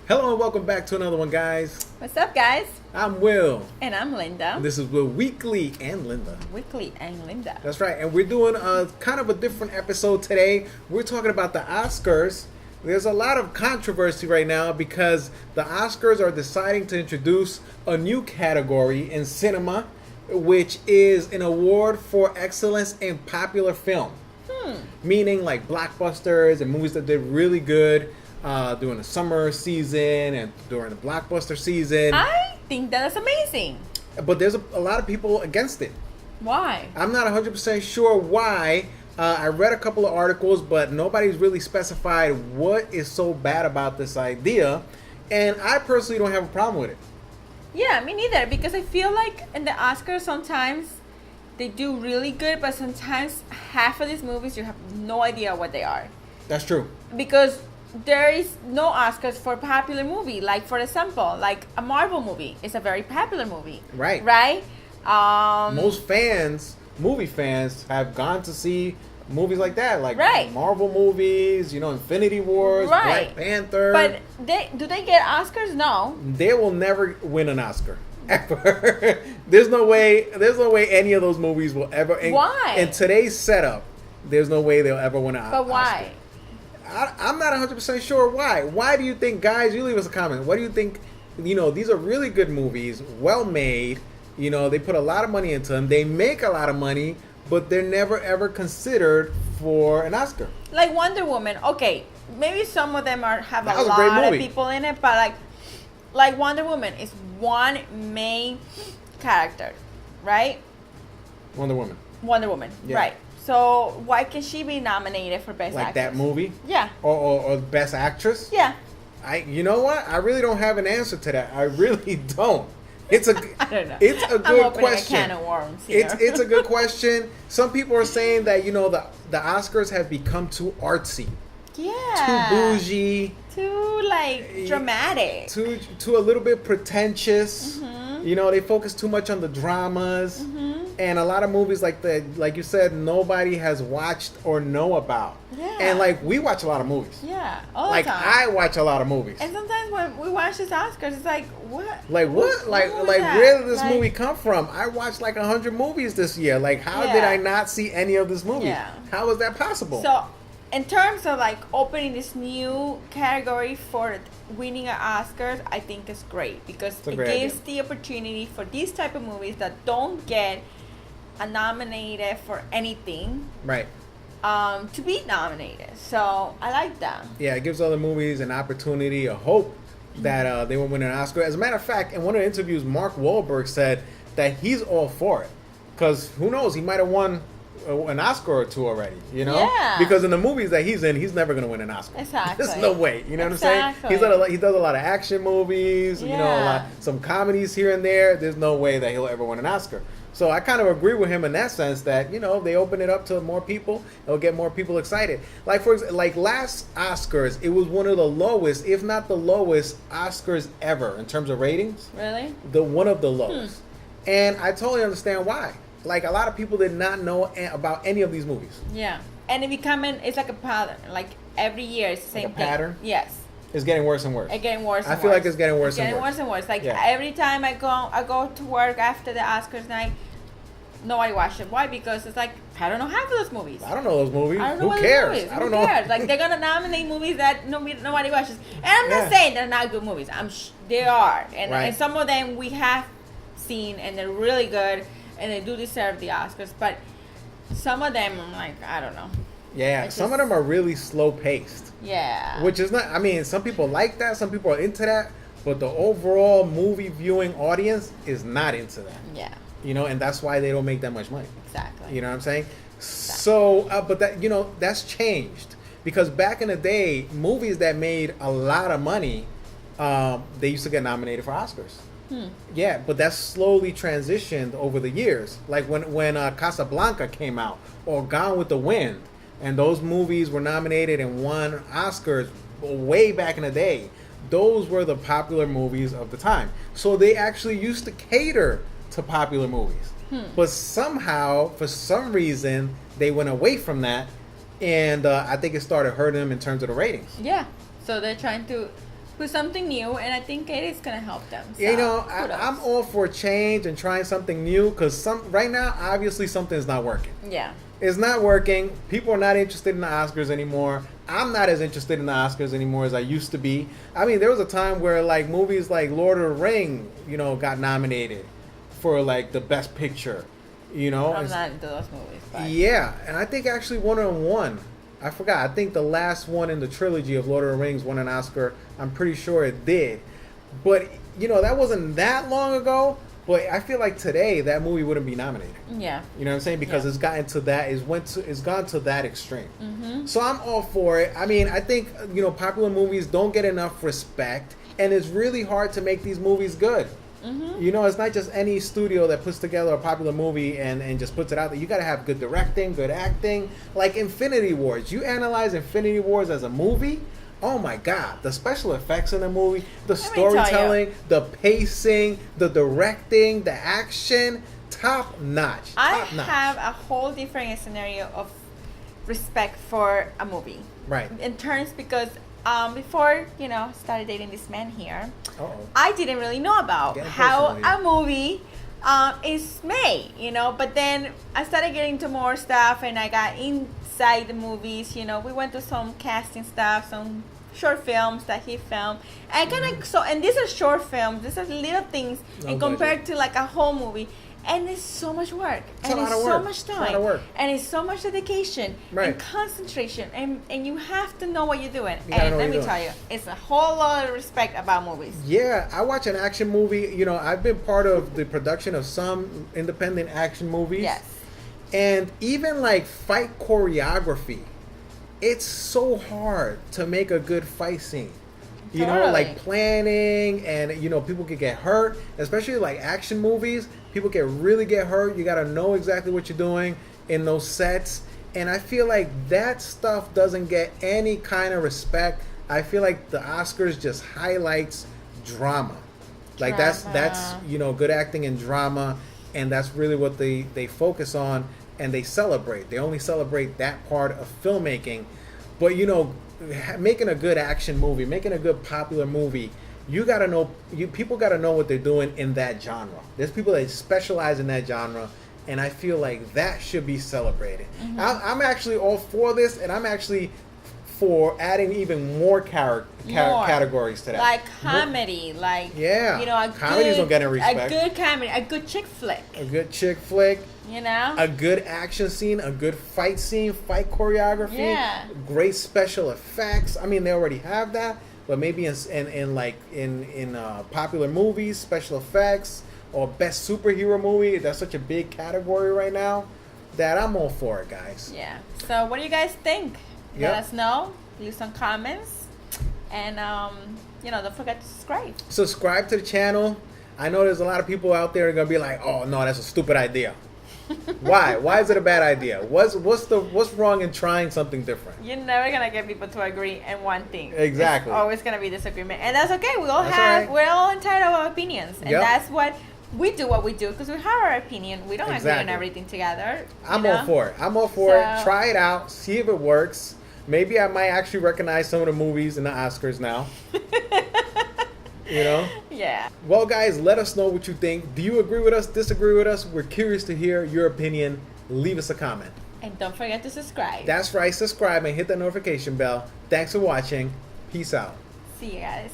Hello and welcome back to another one, guys. What's up, guys? I'm Will. And I'm Linda. This is Will Weekly and Linda. Weekly and Linda. That's right. And we're doing a kind of a different episode today. We're talking about the Oscars. There's a lot of controversy right now because the Oscars are deciding to introduce a new category in cinema, which is an award for excellence in popular film. Meaning like blockbusters and movies that did really good during the summer season and during the blockbuster season. I think that's amazing. But there's a lot of people against it. Why? I'm not 100% sure why. I read a couple of articles, but nobody's really specified what is so bad about this idea. And I personally don't have a problem with it. Yeah, me neither. Because I feel like in the Oscars sometimes they do really good, but sometimes half of these movies you have no idea what they are. That's true. Because there is no Oscars for popular movie. Like, for example, like a Marvel movie is a very popular movie. Right. Right? Most movie fans, have gone to see movies like that. Like Right. Marvel movies, Infinity Wars, Right. Black Panther. But do they get Oscars? No. They will never win an Oscar. Ever. There's no way any of those movies will ever. Why? In today's setup, there's no way they'll ever win an Oscar. But why? I'm not 100% sure why. Why do you think, guys, you leave us a comment. What do you think, these are really good movies, well made. They put a lot of money into them. They make a lot of money, but they're never ever considered for an Oscar. Like Wonder Woman. Okay, maybe some of them have That a was a great lot of movie. people in it, but like Wonder Woman is one main character, right? Wonder Woman. Wonder Woman, Yeah. right. So why can she be nominated for Best Like Actress? that movie? Yeah. Or Best Actress? Yeah. You know what? I really don't have an answer to that. I really don't. It's a I don't know. It's a I'm good opening question. a can of worms here. It's a good question. Some people are saying that the Oscars have become too artsy, yeah. too bougie, Too dramatic. too a little bit pretentious. Mm-hmm. They focus too much on the dramas, Mm-hmm. and a lot of movies like you said, nobody has watched or know about. Yeah. And we watch a lot of movies. Yeah. All Like the time. I watch a lot of movies. And sometimes when we watch these Oscars, it's like, what? Like what? Like was like that? where did this Like- movie come from? I watched 100 movies this year. Like how Yeah. did I not see any of this movie? Yeah. How is that possible? So, in terms of opening this new category for winning an Oscars, I think it's great because a it great gives idea. the opportunity for these type of movies that don't get nominated for anything right. to be nominated. So I like that. Yeah, it gives other movies an opportunity, a hope that they will win an Oscar. As a matter of fact, in one of the interviews, Mark Wahlberg said that he's all for it because who knows, he might have won an Oscar or two already, Yeah. Because in the movies that he's in, he's never going to win an Oscar. Exactly. There's no way. You know what I'm saying? Exactly. He does a lot of action movies, Yeah. some comedies here and there. There's no way that he'll ever win an Oscar. So I kind of agree with him in that sense that, they open it up to more people. It'll get more people excited. Like, for example, last Oscars, it was one of the lowest, if not the lowest, Oscars ever in terms of ratings. Really? One of the lowest. And I totally understand why. Like, a lot of people did not know about any of these movies. Yeah. And it's like a pattern. Like every year it's the same a pattern? thing. Yes. It's getting worse and worse. It's getting worse. I And feel worse. like it's getting worse and Getting worse. worse and worse. Like Yeah. every time I go to work after the Oscars night, nobody watched it. Why? Because it's like I don't know half of those movies. I don't know those movies. I don't know Who what cares? Movies. I don't Who know. cares? Like they're gonna nominate movies that nobody watches. And I'm Yeah. not saying they're not good movies. They are, and Right. some of them we have seen, and they're really good, and they do deserve the Oscars. But some of them, I'm like, I don't know. Yeah, some of them are really slow paced. Yeah. Which is not, some people like that, some people are into that, but the overall movie viewing audience is not into that. Yeah. And that's why they don't make that much money. Exactly. You know what I'm saying? So, but that, that's changed. Because back in the day, movies that made a lot of money, they used to get nominated for Oscars. Yeah, but that's slowly transitioned over the years. Like when Casablanca came out, or Gone with the Wind, and those movies were nominated and won Oscars way back in the day. Those were the popular movies of the time. So they actually used to cater to popular movies. But somehow, for some reason, they went away from that, and I think it started hurting them in terms of the ratings. Yeah. So they're trying to with something new, and I think it is gonna help them. So, You know, kudos. I'm all for change and trying something new because right now, obviously, something's not working. Yeah. It's not working. People are not interested in the Oscars anymore. I'm not as interested in the Oscars anymore as I used to be. I mean, there was a time where like movies like Lord of the Ring, you know, got nominated for like the best picture. You know, I'm not into those movies. But. yeah, and I think actually one of them won. I forgot. I think the last one in the trilogy of Lord of the Rings won an Oscar. I'm pretty sure it did. But you know, that wasn't that long ago. But I feel like today that movie wouldn't be nominated. Yeah. You know what I'm saying? Because it's gotten to that, it's gone to that extreme. Mm-hmm. So I'm all for it. I mean, I think, you know, popular movies don't get enough respect, and it's really hard to make these movies good. Mm-hmm. You know, it's not just any studio that puts together a popular movie and just puts it out there. You got to have good directing, good acting. Like Infinity Wars. You analyze Infinity Wars as a movie, oh my God, the special effects in the movie, the storytelling, the pacing, the directing, the action, top notch. I have a whole different scenario of respect for a movie. Right. In terms because before, you know, started dating this man here, Uh-oh. I didn't really know about how a movie is made, you know, but then I started getting into more stuff and I got inside the movies, you know, we went to some casting stuff, some short films that he filmed, and kind of and these are short films, these are little things, and compared to like a whole movie, and it's so much work, and it's so much time, and it's so much dedication and concentration, and you have to know what you're doing. And let me tell you, it's a whole lot of respect about movies. Yeah, I watch an action movie. You know, I've been part of the production of some independent action movies. Yes. And even like fight choreography, it's so hard to make a good fight scene. You know, like planning, and you know, people could get hurt, especially like action movies. People really get hurt. You got to know exactly what you're doing in those sets. And I feel like that stuff doesn't get any kind of respect. I feel like the Oscars just highlights drama. Like that's you know, good acting and drama, and that's really what they focus on, and they celebrate. They only celebrate that part of filmmaking. But you know, making a good action movie, making a good popular movie, you gotta know, people gotta know what they're doing in that genre. There's people that specialize in that genre, and I feel like that should be celebrated. Mm-hmm. I'm actually all for this, and I'm actually for adding even more categories to that. Like comedy, like, you know, comedies don't get any respect. A good comedy, a good chick flick. A good chick flick. You know? A good action scene, a good fight scene, fight choreography, great special effects. I mean, they already have that, but maybe in popular movies, special effects, or best superhero movie, that's such a big category right now that I'm all for it, guys. Yeah. So what do you guys think? Let us know. Leave some comments. And, you know, don't forget to subscribe. Subscribe to the channel. I know there's a lot of people out there that are going to be like, oh, no, that's a stupid idea. Why? Why is it a bad idea? What's wrong in trying something different? You're never gonna get people to agree in one thing. Exactly. There's always gonna be disagreement, and that's okay. We're all entitled to our opinions, and that's what we do. What we do because we have our opinion. We don't agree on everything together. I'm all for it. I'm all for it. Try it out. See if it works. Maybe I might actually recognize some of the movies in the Oscars now. You know? Yeah. Well, guys, let us know what you think. Do you agree with us? Disagree with us? We're curious to hear your opinion. Leave us a comment. And don't forget to subscribe. That's right. Subscribe and hit that notification bell. Thanks for watching. Peace out. See you guys.